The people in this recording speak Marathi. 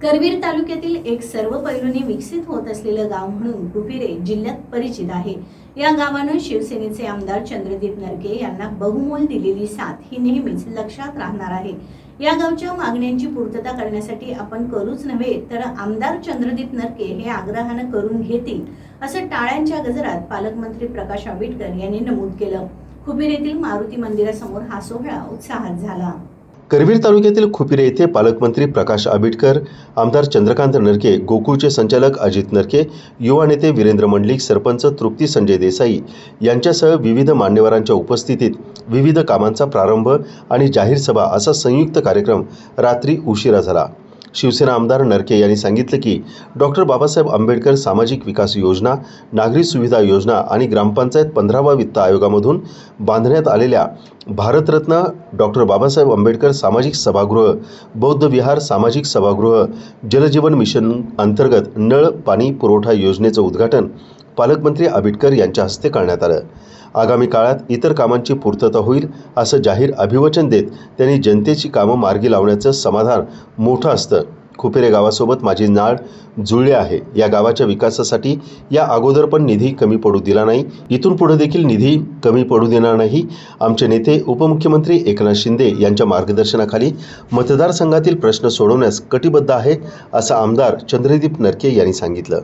करवीर तालुक्यातील एक सर्व पैलूंनी विकसित होत असलेलं गाव म्हणून कुपिरे जिल्ह्यात परिचित आहे। या गावानं शिवसेनेचे आमदार चंद्रदीप नरके यांना बहुमोल दिलेली साथ ही नेहमीच लक्षात राहणार आहे। या गावच्या मागण्यांची पूर्तता करण्यासाठी आपण करूच नव्हे तर आमदार चंद्रदीप नरके हे आग्रहानं करून घेतील असं टाळ्यांच्या गजरात पालकमंत्री प्रकाश आंबेडकर यांनी नमूद केलं। कुपिरेतील मारुती मंदिरासमोर हा सोहळा उत्साहात झाला। करवीर तालुक्यातील खुपिरे येथे पालकमंत्री प्रकाश आंबेडकर, आमदार चंद्रकांत नरके, गोकुळचे संचालक अजित नरके, युवा नेते वीरेंद्र मंडलिक, सरपंच तृप्ती संजय देसाई यांच्यासह विविध मान्यवरांच्या उपस्थितीत विविध कामांचा प्रारंभ आणि जाहीर सभा असा संयुक्त कार्यक्रम रात्री उशिरा झाला। शिवसेना आमदार नरके यांनी सांगितलं की डॉक्टर बाबासाहेब आंबेडकर सामाजिक विकास योजना, नागरी सुविधा योजना आणि ग्रामपंचायत 15वा वित्त आयोगामधून बांधण्यात आलेल्या भारतरत्न डॉक्टर बाबासाहेब आंबेडकर सामाजिक सभागृह, बौद्ध विहार सामाजिक सभागृह, जलजीवन मिशन अंतर्गत नळ पाणी पुरवठा योजनेचं उद्घाटन पालकमंत्री आंबेडकर यांच्या हस्ते करण्यात आलं। आगामी काळात इतर कामांची पूर्तता होईल असं जाहीर अभिवचन देत त्यांनी जनतेची कामं मार्गी लावण्याचं समाधान मोठं असतं। खुपिरे गावासोबत माझी नाळ जुळली आहे। या गावाच्या विकासासाठी या अगोदर पण निधी कमी पडू दिला नाही, इथून पुढे देखील निधी कमी पडू देणार नाही। आमचे नेते उपमुख्यमंत्री एकनाथ शिंदे यांच्या मार्गदर्शनाखाली मतदारसंघातील प्रश्न सोडवण्यास कटिबद्ध आहे असं आमदार चंद्रदीप नरके यांनी सांगितलं।